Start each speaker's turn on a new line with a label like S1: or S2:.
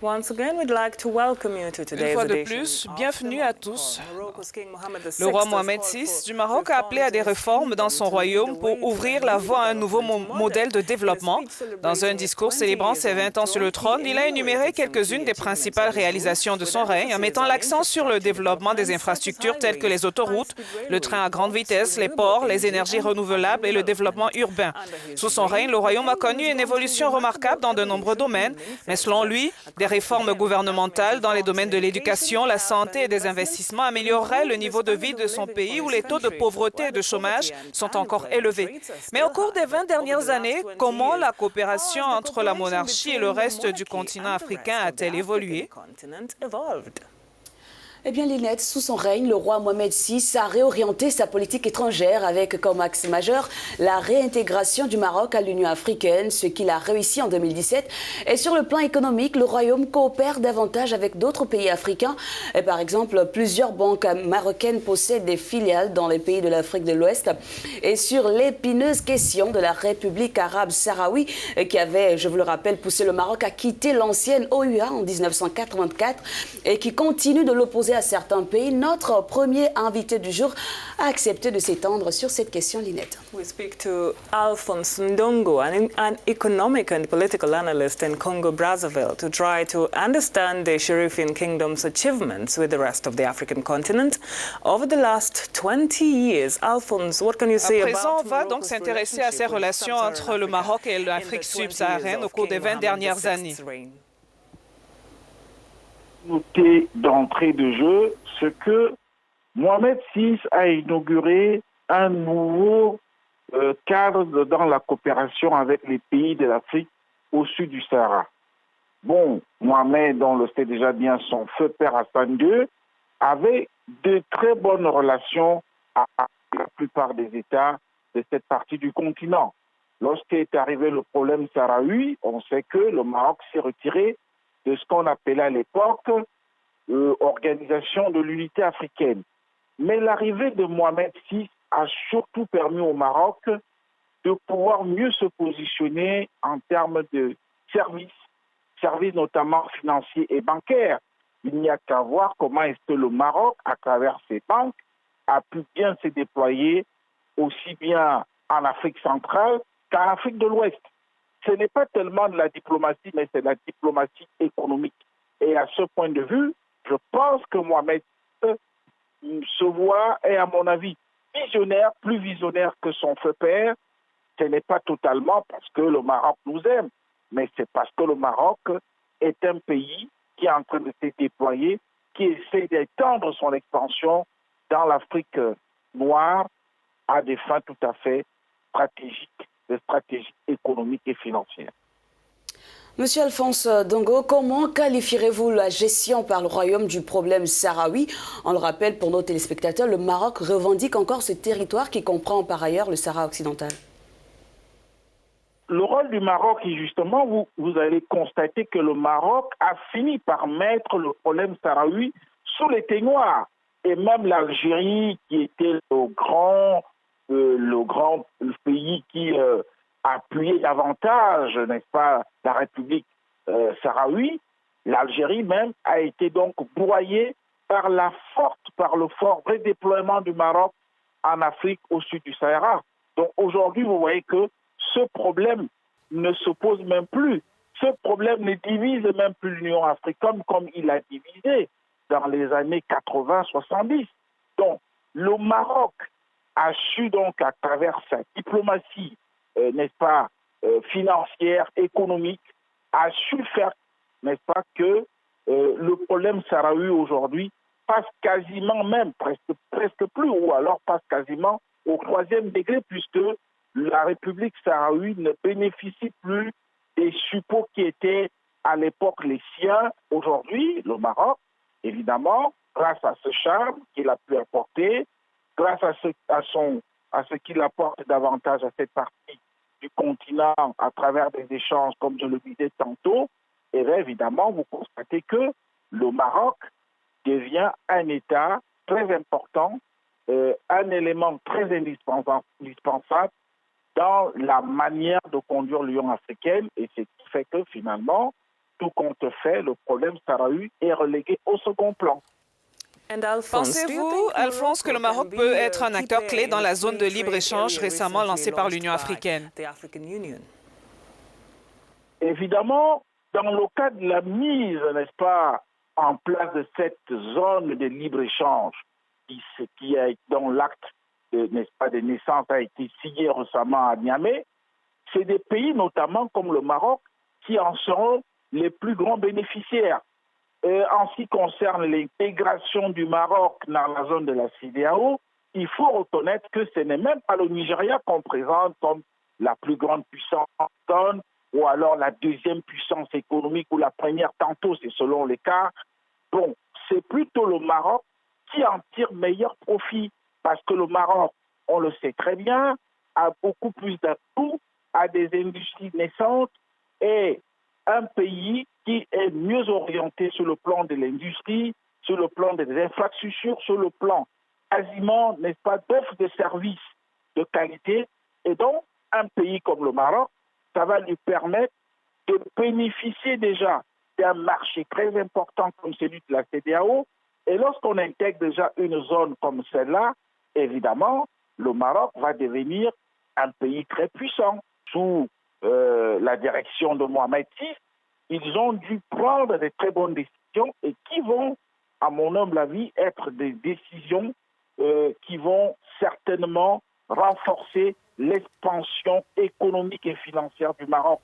S1: Once again, we'd like to welcome you to
S2: Une
S1: today's
S2: fois de
S1: edition
S2: plus,
S1: of
S2: bienvenue
S1: the
S2: à
S1: Morning
S2: tous.
S1: Call. Morocco's King Mohammed VI
S2: Le roi
S1: has
S2: Mohamed
S1: called
S2: VI
S1: for
S2: du Maroc a appelé à
S1: reforms
S2: des
S1: in his
S2: réformes dans
S1: kingdom
S2: son
S1: to lead the
S2: royaume pour
S1: way to a
S2: ouvrir la
S1: new
S2: voie à un nouveau
S1: development
S2: modèle de
S1: In a
S2: développement.
S1: speech
S2: Dans un
S1: celebrating his
S2: discours
S1: 20
S2: célébrant
S1: years
S2: ses
S1: on
S2: 20 ans
S1: the
S2: sur le
S1: throne,
S2: trône,
S1: he
S2: il a énuméré
S1: enumerated some
S2: quelques-unes
S1: key
S2: des
S1: achievements
S2: principales
S1: of his rule,
S2: réalisations de
S1: with
S2: son règne, en
S1: emphasis
S2: mettant
S1: on
S2: l'accent sur le
S1: infrastructure
S2: développement des
S1: development such as
S2: infrastructures telles que
S1: highways,
S2: les autoroutes,
S1: high-speed
S2: le
S1: railways,
S2: train à grande
S1: ports,
S2: vitesse, les
S1: renewable
S2: ports, les
S1: energy
S2: énergies
S1: and urban
S2: renouvelables et le développement
S1: development.
S2: urbain.
S1: Under his
S2: Sous son règne,
S1: reign,
S2: le
S1: the
S2: royaume a
S1: kingdom
S2: connu
S1: has
S2: une
S1: gone through
S2: évolution
S1: remarkable
S2: remarquable dans de nombreux
S1: evolution in
S2: domaines,
S1: many
S2: mais
S1: fields,
S2: selon
S1: but
S2: lui, des
S1: according to
S2: réformes
S1: him, the government's
S2: gouvernementales dans les
S1: reforms
S2: domaines
S1: in
S2: de
S1: education,
S2: l'éducation, la
S1: health and
S2: santé et des
S1: investment
S2: investissements
S1: would
S2: amélioreraient le
S1: improve the
S2: niveau de vie
S1: standard
S2: de
S1: of
S2: son
S1: living for
S2: pays où
S1: his
S2: les taux de
S1: country,
S2: pauvreté et
S1: while
S2: de
S1: the poverty
S2: chômage
S1: and
S2: sont encore
S1: unemployment
S2: élevés.
S1: rates are
S2: Mais au
S1: still
S2: cours
S1: high.
S2: des 20
S1: But over the
S2: dernières
S1: last
S2: années,
S1: 20
S2: comment
S1: years,
S2: la
S1: how
S2: coopération
S1: has the
S2: entre la
S1: cooperation
S2: monarchie et le
S1: between the
S2: reste du
S1: monarchy
S2: continent
S1: and the
S2: africain
S1: rest of the
S2: a-t-elle
S1: African
S2: évolué?
S1: continent evolved?
S3: Eh bien, Lynette, sous son règne, le roi Mohamed VI a réorienté sa politique étrangère avec comme axe majeur la réintégration du Maroc à l'Union africaine, ce qu'il a réussi en 2017. Et sur le plan économique, le royaume coopère davantage avec d'autres pays africains. Et par exemple, plusieurs banques marocaines possèdent des filiales dans les pays de l'Afrique de l'Ouest. Et sur l'épineuse question de la République arabe sahraoui, qui avait, je vous le rappelle, poussé le Maroc à quitter l'ancienne OUA en 1984 et qui continue de l'opposer à certains pays, notre premier invité du jour a accepté de s'étendre sur cette question, Lynette.
S1: We speak to Alphonse Ndongo, an economic and political analyst in Congo-Brazzaville, to try to understand the Sharifian Kingdom's achievements with the rest of the African continent over the last 20 years. Alphonse, what can you say
S2: À présent,
S1: about
S2: on va donc
S1: Morocco's
S2: s'intéresser à ces
S1: relationship with
S2: relations
S1: Sub-Saharan
S2: entre le
S1: Africa
S2: Maroc et
S1: in the
S2: l'Afrique
S1: 20 years
S2: subsaharienne au
S1: of
S2: cours des
S1: King
S2: 20
S1: Mohammed
S2: dernières années.
S1: VI's reign?
S4: Noter d'entrée de jeu ce que Mohamed VI a inauguré un nouveau cadre dans la coopération avec les pays de l'Afrique au sud du Sahara. Bon, Mohamed, on le sait déjà bien, son feu père Hassan II, avait de très bonnes relations avec la plupart des États de cette partie du continent. Lorsqu'est arrivé le problème sahraoui, on sait que le Maroc s'est retiré de ce qu'on appelait à l'époque Organisation de l'unité africaine. Mais l'arrivée de Mohamed VI a surtout permis au Maroc de pouvoir mieux se positionner en termes de services notamment financiers et bancaires. Il n'y a qu'à voir comment est-ce que le Maroc, à travers ses banques, a pu bien se déployer aussi bien en Afrique centrale qu'en Afrique de l'Ouest. Ce n'est pas tellement de la diplomatie, mais c'est de la diplomatie économique. Et à ce point de vue, je pense que Mohamed se voit, est à mon avis, visionnaire, plus visionnaire que son feu père. Ce n'est pas totalement parce que le Maroc nous aime, mais c'est parce que le Maroc est un pays qui est en train de se déployer, qui essaie d'étendre son expansion dans l'Afrique noire à des fins tout à fait stratégiques, des stratégies économiques et financières.
S3: Monsieur Alphonse Ndongo, comment qualifierez-vous la gestion par le royaume du problème sahraoui? On le rappelle pour nos téléspectateurs, le Maroc revendique encore ce territoire qui comprend par ailleurs le Sahara occidental.
S4: Le rôle du Maroc, et justement, vous allez constater que le Maroc a fini par mettre le problème sahraoui sous les teignoirs. Et même l'Algérie, qui était le grand pays qui appuyait davantage, n'est-ce pas, la République sahraoui, l'Algérie même a été donc broyée par le fort redéploiement du Maroc en Afrique au sud du Sahara. Donc aujourd'hui, vous voyez que ce problème ne se pose même plus. Ce problème ne divise même plus l'Union africaine comme il a divisé dans les années 80-70. Donc, le Maroc a su donc, à travers sa diplomatie, n'est-ce pas, financière, économique, a su faire, n'est-ce pas, que le problème sahraoui aujourd'hui passe quasiment même, presque plus, ou alors passe quasiment au 3e degré, puisque la République sahraoui ne bénéficie plus des suppôts qui étaient à l'époque les siens. Aujourd'hui, le Maroc, évidemment, grâce à ce charme qu'il a pu apporter, grâce à ce qu'il apporte davantage à cette partie du continent à travers des échanges, comme je le disais tantôt, et bien évidemment, vous constatez que le Maroc devient un État très important, un élément très indispensable dans la manière de conduire l'Union africaine, et c'est ce qui fait que finalement, tout compte fait, le problème sahraoui est relégué au second plan.
S2: Pensez-vous, Alphonse, que le Maroc peut être un acteur clé dans la zone de libre-échange récemment lancée par l'Union africaine?
S4: Évidemment, dans le cadre de la mise, n'est-ce pas, en place de cette zone de libre-échange, qui est dans l'acte, n'est-ce pas, de naissance a été signé récemment à Niamey, c'est des pays, notamment comme le Maroc, qui en seront les plus grands bénéficiaires. En ce qui concerne l'intégration du Maroc dans la zone de la CEDEAO, il faut reconnaître que ce n'est même pas le Nigeria qu'on présente comme la plus grande puissance zone, ou alors la deuxième puissance économique, ou la première, tantôt, c'est selon les cas. Bon, c'est plutôt le Maroc qui en tire meilleur profit, parce que le Maroc, on le sait très bien, a beaucoup plus d'atouts, a des industries naissantes, et un pays qui est mieux orienté sur le plan de l'industrie, sur le plan des infrastructures, sur le plan quasiment, n'est-ce pas, d'offres de services de qualité. Et donc, un pays comme le Maroc, ça va lui permettre de bénéficier déjà d'un marché très important comme celui de la CEDEAO. Et lorsqu'on intègre déjà une zone comme celle-là, évidemment, le Maroc va devenir un pays très puissant. Sous la direction de Mohamed VI, ils ont dû prendre de très bonnes décisions et qui vont, à mon humble avis, être des décisions qui vont certainement renforcer l'expansion économique et financière du Maroc.